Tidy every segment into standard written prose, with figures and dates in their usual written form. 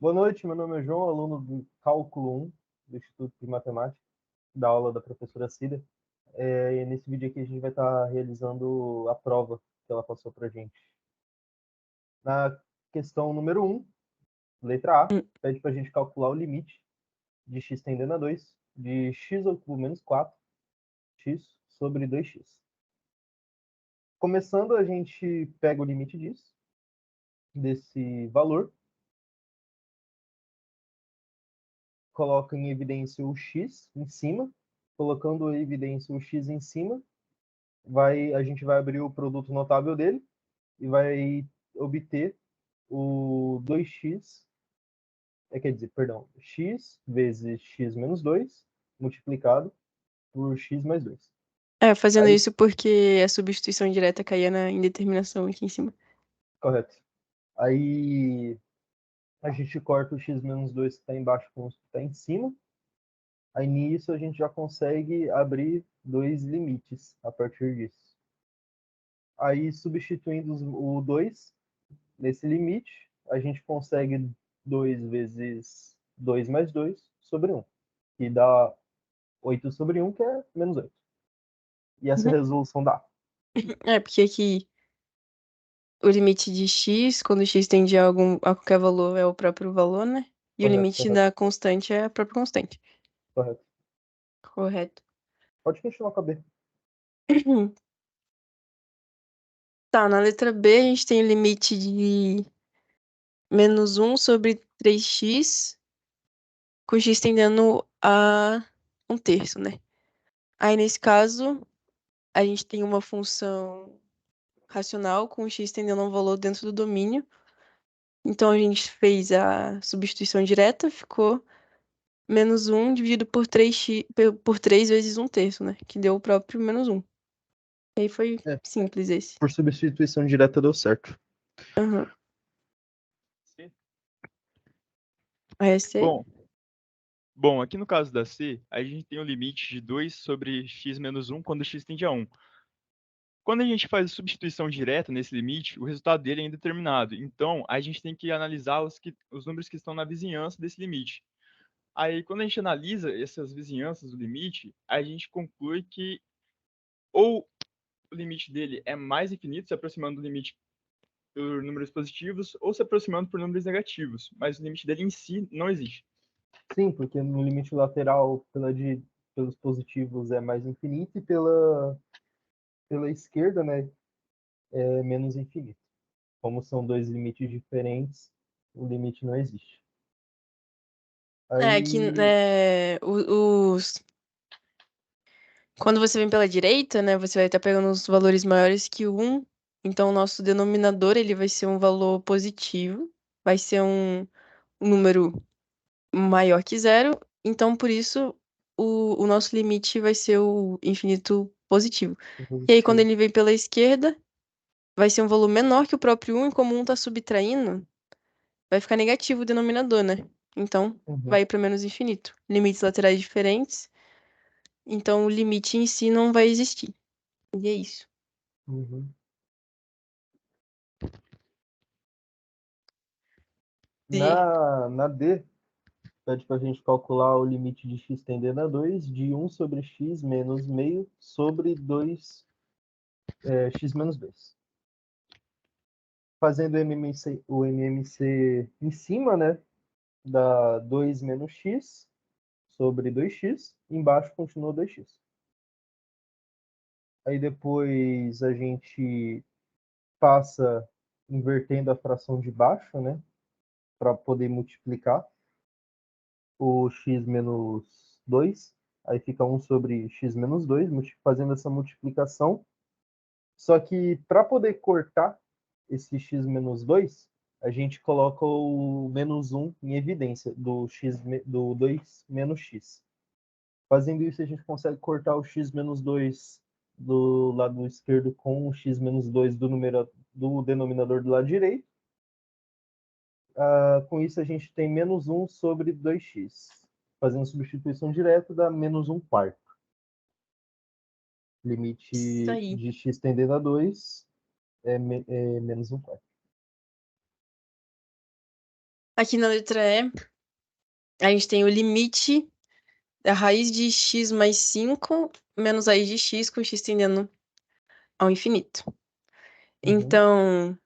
Boa noite, meu nome é João, aluno do Cálculo 1 do Instituto de Matemática, da aula da professora Cida. E nesse vídeo aqui a gente vai estar realizando a prova que ela passou para a gente. Na questão número 1, letra A, Hum. pede para a gente calcular o limite de x tendendo a 2 de x ao cubo menos 4x sobre 2x. Começando, a gente pega o limite disso, desse valor, coloca em evidência o x em cima, colocando em evidência o x em cima, a gente vai abrir o produto notável dele e vai obter o 2x, quer dizer, perdão, x vezes x menos 2 multiplicado por x mais 2. Fazendo Aí, isso porque a substituição direta caía na indeterminação aqui em cima. correto. Aí a gente corta o x menos 2 que está embaixo com o que está em cima. Aí nisso a gente já consegue abrir dois limites a partir disso. Aí substituindo o 2 nesse limite, a gente consegue 2 vezes 2 mais 2 sobre 1, que dá 8 sobre 1, que é menos 8. E essa é Uhum. a resolução dá. Porque aqui o limite de x, quando x tende a qualquer valor, é o próprio valor, né? E o Correto, limite correto, da constante é a própria constante. correto. Correto. Pode continuar com a B. Tá, na letra B a gente tem o limite de menos 1 sobre 3x, com x tendendo a 1/3, né? Aí, nesse caso, a gente tem uma função racional com x tendendo a um valor dentro do domínio. Então, a gente fez a substituição direta, ficou menos 1 dividido por 3x, por 3 vezes 1/3, né? Que deu o próprio menos 1. E aí foi É, simples esse. por substituição direta deu certo. Aham. C? Aí esse aí. Bom, bom, aqui no caso da C, a gente tem o limite de 2 sobre x menos 1 quando x tende a 1. Quando a gente faz a substituição direta nesse limite, o resultado dele é indeterminado. Então, a gente tem que analisar os números que estão na vizinhança desse limite. Aí, quando a gente analisa essas vizinhanças do limite, a gente conclui que ou o limite dele é mais infinito, se aproximando do limite por números positivos, ou se aproximando por números negativos, mas o limite dele em si não existe. Sim, porque no limite lateral pelos positivos é mais infinito e pela esquerda, né, é menos infinito. Como são dois limites diferentes, o limite não existe. Que Aí, quando você vem pela direita, né, você vai estar pegando os valores maiores que o 1. Então, o nosso denominador ele vai ser um valor positivo, vai ser um número maior que zero. Então, por isso, o nosso limite vai ser o infinito positivo. é E aí, quando positivo. ele vem pela esquerda, vai ser um valor menor que o próprio 1, e como um está subtraindo, vai ficar negativo o denominador, né? Então, Uhum, vai para menos infinito. Limites laterais diferentes, então o limite em si não vai existir. E é isso. uhum. D. Na D, pede para a gente calcular o limite de x tendendo a 2 de 1 sobre x menos meio sobre 2 x menos 2. Fazendo o MMC em cima, né, dá 2 menos x sobre 2x, embaixo continua 2x. Aí depois a gente passa invertendo a fração de baixo, né, para poder multiplicar o x menos 2, aí fica 1 sobre x menos 2, fazendo essa multiplicação. Só que para poder cortar esse x menos 2, a gente coloca o menos 1 em evidência do 2 menos x. Fazendo isso, a gente consegue cortar o x menos 2 do lado esquerdo com o x menos 2 do denominador do lado direito. Com isso, a gente tem menos 1 sobre 2x. Fazendo substituição direta, dá menos 1 quarto. Isso Limite aí. de x tendendo a 2 é menos 1 quarto. Aqui na letra E, a gente tem o limite da raiz de x mais 5 menos raiz de x com x tendendo ao infinito. Então,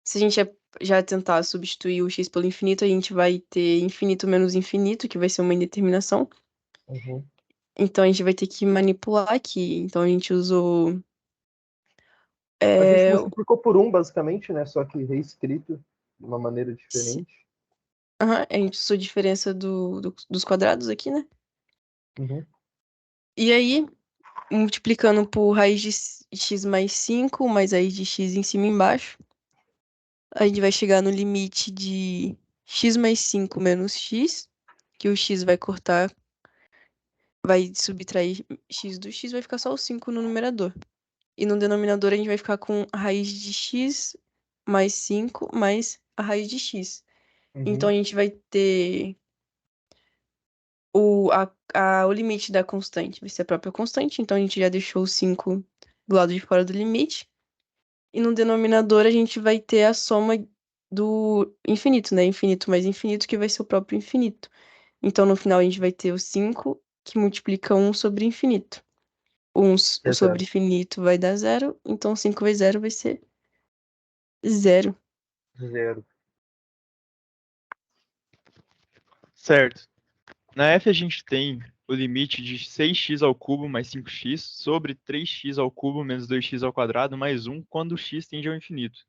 se a gente já tentar substituir o x pelo infinito, a gente vai ter infinito menos infinito, que vai ser uma indeterminação. Uhum. Então, a gente vai ter que manipular aqui. Então, a gente usou... A gente multiplicou por 1, basicamente, né? Só que reescrito de uma maneira diferente. a gente usou a diferença dos quadrados aqui, né? Uhum. E aí, multiplicando por raiz de x mais 5, mais raiz de x em cima e embaixo, a gente vai chegar no limite de x mais 5 menos x, que o x vai cortar, vai subtrair x do x, vai ficar só o 5 no numerador. E no denominador a gente vai ficar com a raiz de x mais 5 mais a raiz de x. Então a Uhum. gente vai ter o limite da constante, vai ser a própria constante, então a gente já deixou o 5 do lado de fora do limite. E no denominador a gente vai ter a soma do infinito, né? Infinito mais infinito, que vai ser o próprio infinito. Então, no final, a gente vai ter o 5, que multiplica 1 sobre infinito. O sobre infinito vai dar 0, então 5 vezes 0 vai ser 0. Zero. Certo. Na F a gente tem o limite de 6x ao cubo mais 5x sobre 3x ao cubo menos 2x ao quadrado mais 1 quando x tende ao infinito.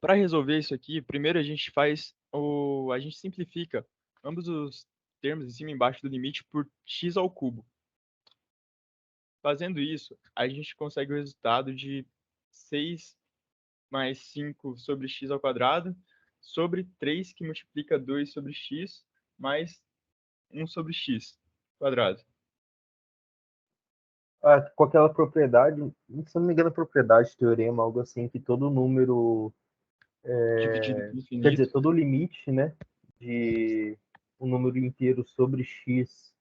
Para resolver isso aqui, primeiro a gente a gente simplifica ambos os termos em cima e embaixo do limite por x ao cubo. Fazendo isso, a gente consegue o resultado de 6 mais 5 sobre x ao quadrado sobre 3 que multiplica 2 sobre x mais 1 sobre x quadrado. Com aquela propriedade, se eu não me engano, propriedade, teorema, algo assim, que todo número, Dividido por quer dizer, infinito. todo limite, né, de um número inteiro sobre x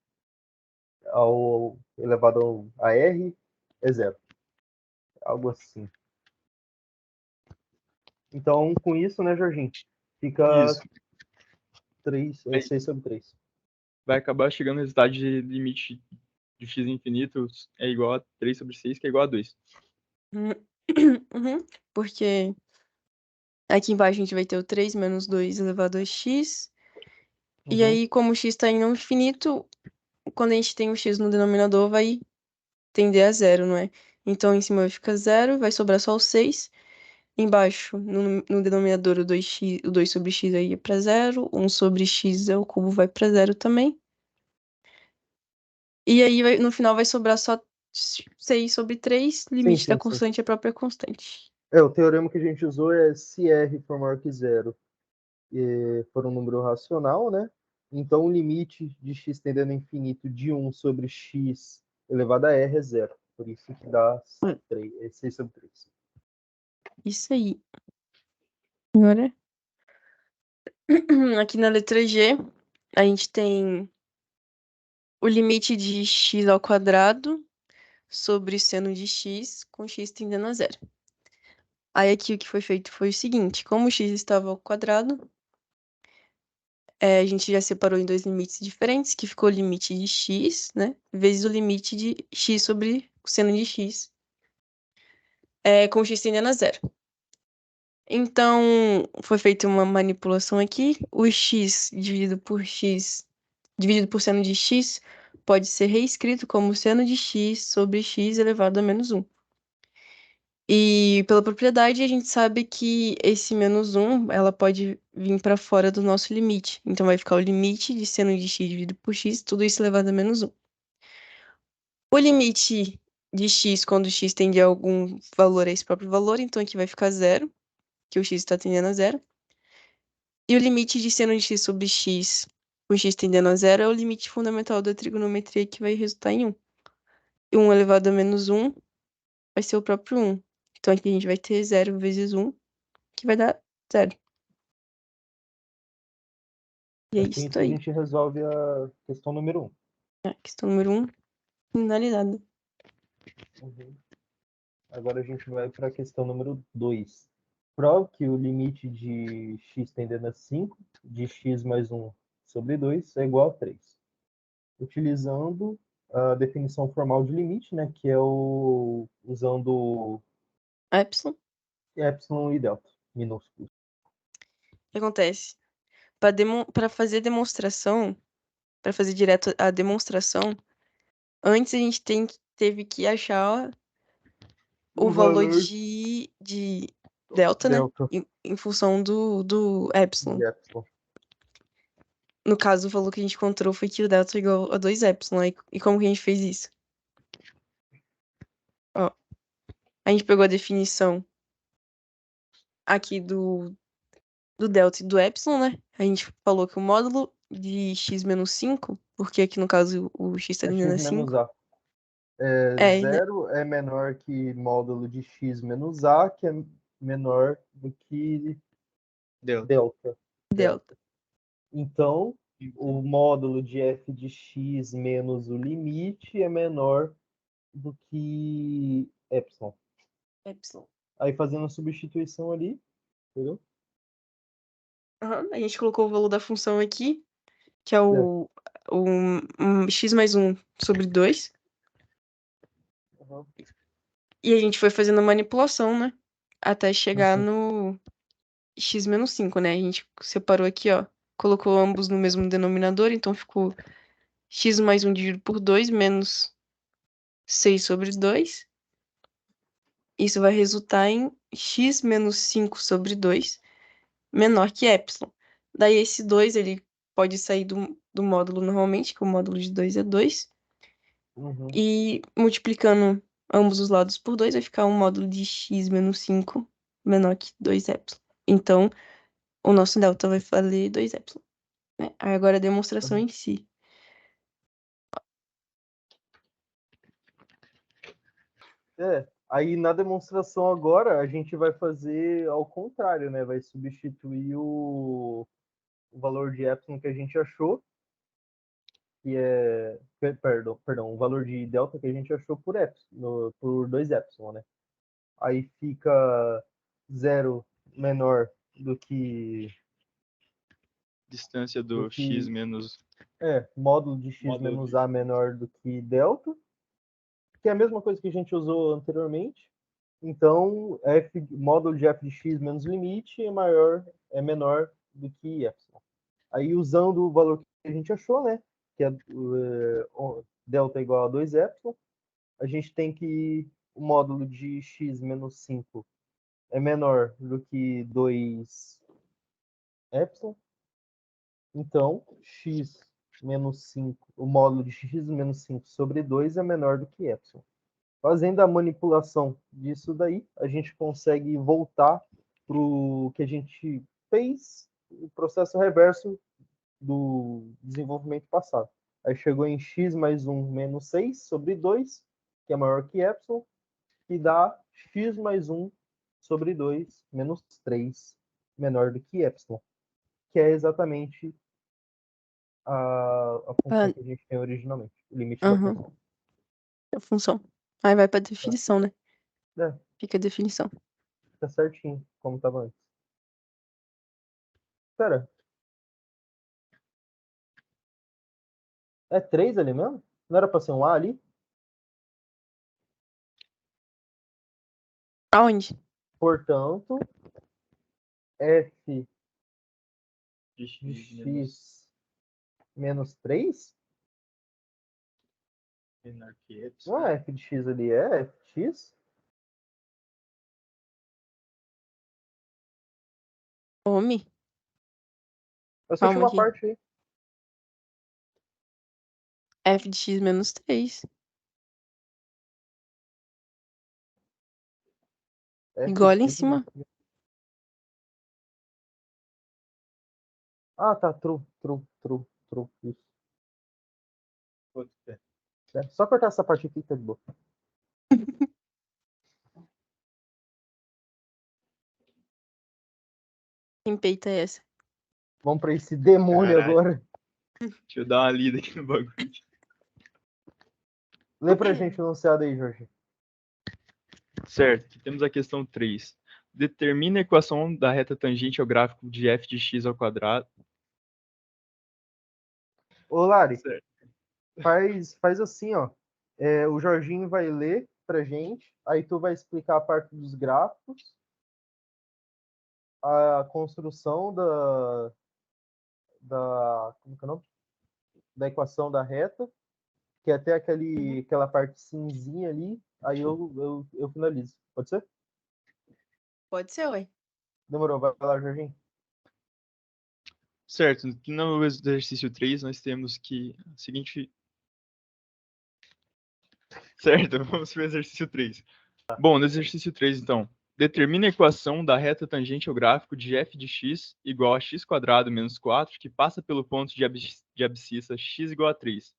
ao elevado a r é zero. Algo assim. Então, com isso, né, Jorginho, fica Isso. 6 sobre 3. Vai acabar chegando no resultado de limite de x infinito é igual a 3 sobre 6, que é igual a 2. Uhum, porque aqui embaixo a gente vai ter o 3 menos 2 elevado a x. E aí, como o x está em infinito, quando a gente tem o x no denominador, vai tender a 0, não é? Então, em cima vai ficar 0, vai sobrar só o 6. Embaixo, no denominador, o 2 sobre x aí é para 0. 1 sobre x ao cubo vai para 0 também. E aí, no final, vai sobrar só 6 sobre 3. Limite da constante é a própria constante. O teorema que a gente usou é se r for maior que zero e for um número racional, né? Então o limite de x tendendo a infinito de 1 sobre x elevado a r é zero. Por isso que dá 6 sobre 3. Isso aí. Agora, aqui na letra G, a gente tem o limite de x ao quadrado sobre seno de x com x tendendo a 0. Aí aqui o que foi feito foi o seguinte, como o x estava ao quadrado, a gente já separou em dois limites diferentes, que ficou o limite de x, né, vezes o limite de x sobre o seno de x, com x tendendo a 0. Então, foi feita uma manipulação aqui, o x dividido por seno de x pode ser reescrito como seno de x sobre x elevado a menos 1. E pela propriedade, a gente sabe que esse menos 1, ela pode vir para fora do nosso limite. Então, vai ficar o limite de seno de x dividido por x, tudo isso elevado a menos 1. O limite de x, quando x tende a algum valor, é esse próprio valor, então aqui vai ficar 0, que o x está tendendo a 0. E o limite de seno de x sobre x, com x tendendo a 0, é o limite fundamental da trigonometria, que vai resultar em 1. E 1 elevado a menos 1 vai ser o próprio 1. Então, aqui a gente vai ter 0 vezes 1, que vai dar 0. E é Com isso isso a aí. gente resolve a questão número 1. Questão número 1, finalizada. Agora a gente vai para a questão número 2. Prove que o limite de x tendendo a 5 de x mais 1 sobre 2 é igual a 3. Utilizando a definição formal de limite, né, que é usando Epsilon. epsilon e delta minúsculos. O que acontece? Para fazer demonstração, para fazer direto a demonstração, antes a gente teve que achar o valor de delta, né? Delta Em função do epsilon. de epsilon. No caso, o valor que a gente encontrou foi que o delta é igual a 2 epsilon. E como que a gente fez isso? Ó, a gente pegou a definição aqui do delta e do epsilon, né? A gente falou que o módulo de x menos 5, porque aqui no caso o x está É tendendo a x menos 5. a. É, né? 0 é menor que módulo de x menos a, que é menor do que delta. Delta. Então, o módulo de f de x menos o limite é menor do que epsilon. Epsilon. Aí fazendo a substituição ali, entendeu? Uhum. A gente colocou o valor da função aqui, que é o x mais 1 sobre 2. Uhum. E a gente foi fazendo a manipulação, né? Até chegar Uhum. no x menos 5, né? A gente separou aqui, ó. Colocou ambos no mesmo denominador, então ficou x mais 1 dividido por 2 menos 6 sobre 2. Isso vai resultar em x menos 5 sobre 2 menor que epsilon. Daí esse 2, ele pode sair do módulo normalmente, que o módulo de 2 é 2. Uhum. E multiplicando ambos os lados por 2, vai ficar um módulo de x menos 5 menor que 2 epsilon. Então, o nosso delta vai valer 2 epsilon. Né? Agora a demonstração em si. Aí na demonstração agora a gente vai fazer ao contrário, né? Vai substituir o valor de epsilon que a gente achou, que é, perdão, o valor de delta que a gente achou por epsilon, por 2 epsilon, né? Aí fica 0 menor do que Distância do x menos... módulo de x menos a menor do que delta, que é a mesma coisa que a gente usou anteriormente. Então, módulo de f de x menos limite é menor do que epsilon. Aí, usando o valor que a gente achou, né, que é delta igual a 2 epsilon, a gente tem que o módulo de x menos 5 é menor do que 2 epsilon. Então, x menos 5, o módulo de x menos 5 sobre 2 é menor do que epsilon. Fazendo a manipulação disso daí, a gente consegue voltar para o que a gente fez, o processo reverso do desenvolvimento passado. Aí chegou em x mais 1 menos 6 sobre 2, que é maior que epsilon, que dá x mais 1 sobre 2 menos 3, menor do que epsilon, que é exatamente a função que a gente tem originalmente, o limite da função. A função. Aí vai pra definição, né? É, Fica a definição. fica certinho, como estava antes. Pera, é 3 ali mesmo? Não era para ser um A ali? Aonde? Portanto, f de de x x menos 3? menor que epsilon. Não é f de x ali, é f de x? Homem? Eu só tinha Calma uma aqui. parte aí. F de x menos 3. F Igual de ali em x menos cima. 3. Ah, tá, true. Isso. Só cortar essa parte aqui que tá de boa. Quem peita é essa? Vamos para esse demônio Caralho. agora. Deixa eu dar uma lida aqui no bagulho. Lê pra gente o enunciado aí, Jorge. Certo, aqui temos a questão 3. Determina a equação da reta tangente ao gráfico de f de x ao quadrado. Ô, Lari, Certo. faz assim, ó. O Jorginho vai ler pra gente, aí tu vai explicar a parte dos gráficos, a construção como que é o nome? Da equação da reta, que é até aquela parte cinzinha ali, aí eu finalizo. Pode ser? Pode ser, ué. Demorou, vai lá, Jorginho. Certo, aqui no exercício 3 nós temos que a seguinte. Certo, vamos para o exercício 3. Bom, no exercício 3, então, determina a equação da reta tangente ao gráfico de f de x igual a x² menos 4, que passa pelo ponto de abscissa x igual a 3.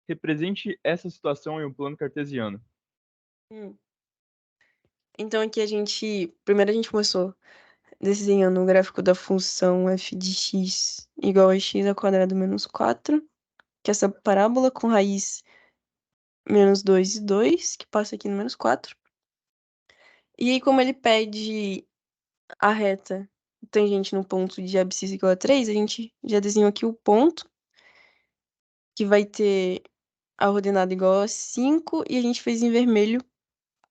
Represente essa situação em um plano cartesiano. Hum. Então aqui primeiro a gente começou desenhando o gráfico da função f de x igual a x² menos 4, que é essa parábola com raiz menos 2 e 2, que passa aqui no menos 4. E aí, como ele pede a reta tangente no ponto de abscissa igual a 3, a gente já desenhou aqui o ponto, que vai ter a ordenada igual a 5, e a gente fez em vermelho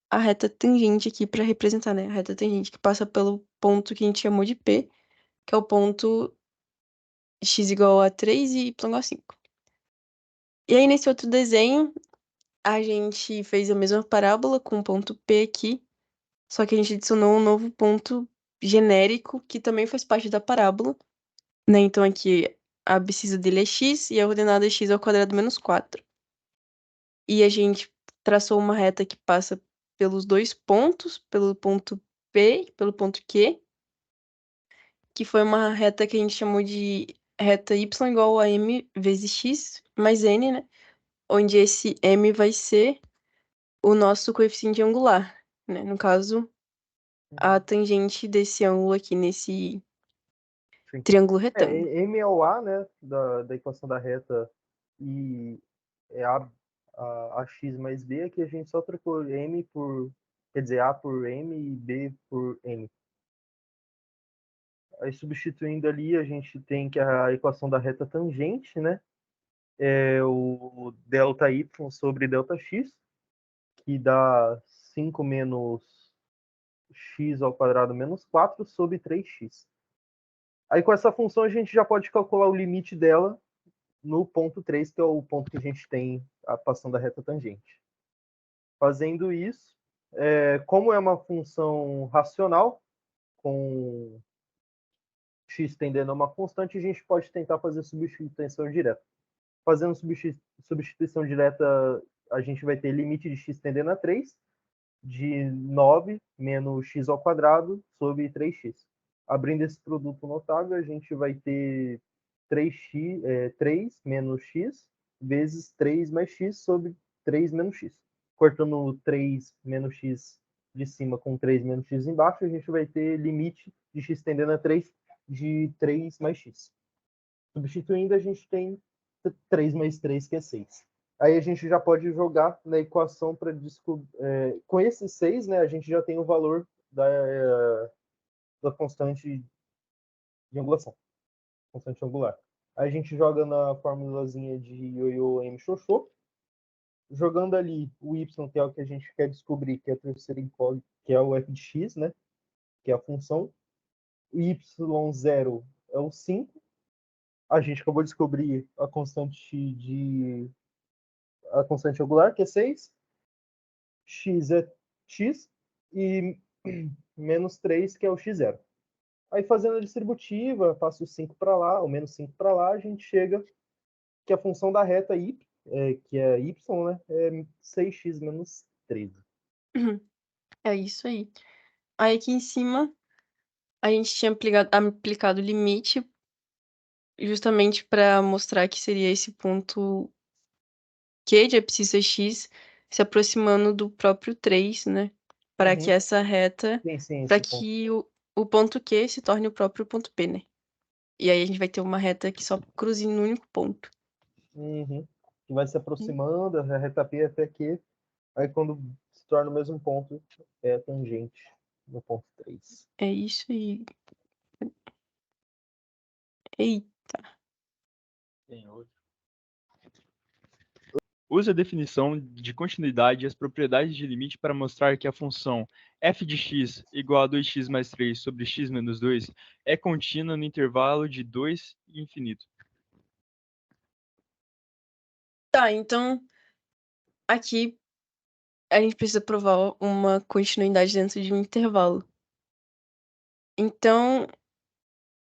a reta tangente aqui para representar, né? A reta tangente que passa pelo ponto que a gente chamou de P, que é o ponto x igual a 3 e y igual a 5. E aí, nesse outro desenho, a gente fez a mesma parábola com o ponto P aqui, só que a gente adicionou um novo ponto genérico que também faz parte da parábola, né? Então aqui a abscissa dele é x e a ordenada é x² menos 4. E a gente traçou uma reta que passa pelos dois pontos, pelo ponto P e pelo ponto Q, que foi uma reta que a gente chamou de reta y igual a m vezes x mais n, né? Onde esse m vai ser o nosso coeficiente angular, né? No caso, a tangente desse ângulo aqui nesse Sim. triângulo retângulo. M é o A, né, da equação da reta, e é a x mais b, aqui a gente só trocou M por, quer dizer, A por M e B por N. Aí substituindo ali, a gente tem que a equação da reta tangente, né, é o ΔY sobre ΔX, que dá 5 menos x ao quadrado menos 4 sobre 3x. Aí com essa função a gente já pode calcular o limite dela no ponto 3, que é o ponto que a gente tem a passando a reta tangente. Fazendo isso, como é uma função racional, com x tendendo a uma constante, a gente pode tentar fazer substituição direta. Fazendo substituição direta, a gente vai ter limite de x tendendo a 3, de 9 menos x ao quadrado sobre 3x. Abrindo esse produto notável, a gente vai ter 3 menos x vezes 3 mais x sobre 3 menos x. Cortando 3 menos x de cima com 3 menos x embaixo, a gente vai ter limite de x tendendo a 3 de 3 mais x. Substituindo, a gente tem 3 mais 3, que é 6. Aí a gente já pode jogar na equação para descobrir. Com esses 6, né, a gente já tem o valor da constante de angulação, constante angular. Aí a gente joga na formulazinha de ioiô m xoxô, jogando ali o y, que é o que a gente quer descobrir, que é a terceira incógnita, que é o f de x, né, que é a função. O y0 é o 5. A gente acabou de descobrir a constante angular, que é 6. X é x e menos 3, que é o x0. Aí fazendo a distributiva, passo o 5 para lá, o menos 5 para lá, a gente chega que a função da reta y, que é y, né, é 6x menos 13. É isso aí. Aí aqui em cima, a gente tinha aplicado o limite justamente para mostrar que seria esse ponto Q de abscissa x se aproximando do próprio 3, né? Para que essa reta, Sim, para esse ponto. que o ponto Q se torne o próprio ponto P, né? E aí a gente vai ter uma reta que só cruza em um único ponto. Que vai se aproximando, a reta P até Q, aí quando se torna o mesmo ponto, é a tangente. no ponto 3. É isso aí. Eita. Tem outro. Use a definição de continuidade e as propriedades de limite para mostrar que a função f de x igual a 2x mais 3 sobre x menos 2 é contínua no intervalo de 2 e infinito. Tá, então aqui a gente precisa provar uma continuidade dentro de um intervalo. Então,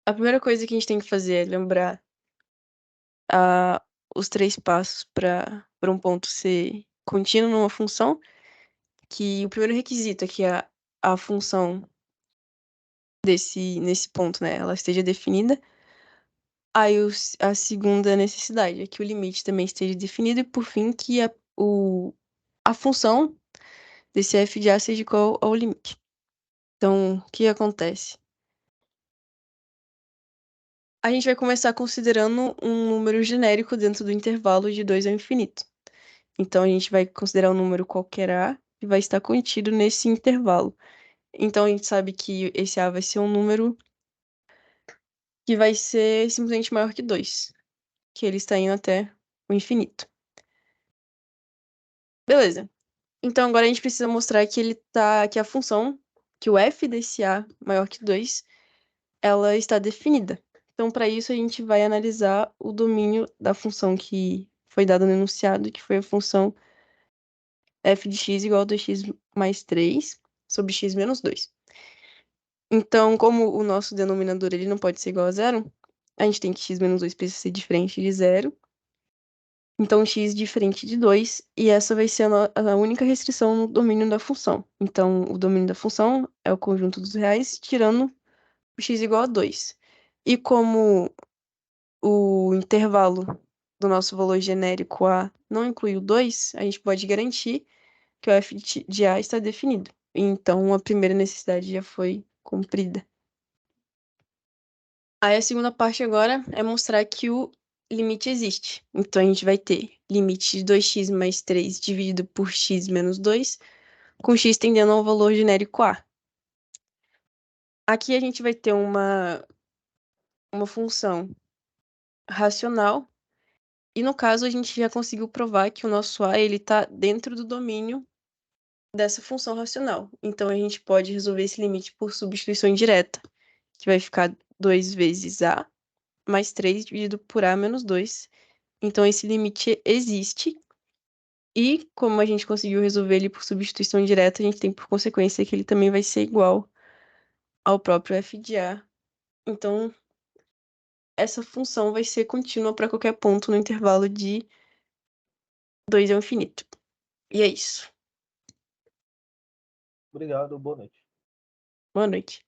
a primeira coisa que a gente tem que fazer é lembrar os 3 passos para um ponto ser contínuo numa função, que o primeiro requisito é que a função nesse ponto, né, ela esteja definida. Aí a segunda necessidade é que o limite também esteja definido e, por fim, que a função desse f de a seja igual ao limite. Então, o que acontece? A gente vai começar considerando um número genérico dentro do intervalo de 2 ao infinito. Então, a gente vai considerar um número qualquer a que vai estar contido nesse intervalo. Então, a gente sabe que esse a vai ser um número que vai ser simplesmente maior que 2, que ele está indo até o infinito. Beleza. Então, agora a gente precisa mostrar que a função, que o f desse a maior que 2, ela está definida. Então, para isso, a gente vai analisar o domínio da função que foi dada no enunciado, que foi a função f de x igual a 2x mais 3 sobre x menos 2. Então, como o nosso denominador ele não pode ser igual a zero, a gente tem que x menos 2 precisa ser diferente de zero. Então, x diferente de 2, e essa vai ser a única restrição no domínio da função. Então, o domínio da função é o conjunto dos reais, tirando o x igual a 2. E como o intervalo do nosso valor genérico a não inclui o 2, a gente pode garantir que o f de a está definido. Então, a primeira necessidade já foi cumprida. Aí a segunda parte agora é mostrar que o limite existe. Então, a gente vai ter limite de 2x mais 3 dividido por x menos 2, com x tendendo ao valor genérico a. Aqui a gente vai ter uma função racional, e no caso a gente já conseguiu provar que o nosso a está dentro do domínio dessa função racional. Então, a gente pode resolver esse limite por substituição indireta, que vai ficar 2 vezes a mais 3 dividido por a menos 2. Então, esse limite existe. E, como a gente conseguiu resolver ele por substituição direta, a gente tem por consequência que ele também vai ser igual ao próprio f de a. Então, essa função vai ser contínua para qualquer ponto no intervalo de 2 ao infinito. E é isso. Obrigado, boa noite. Boa noite.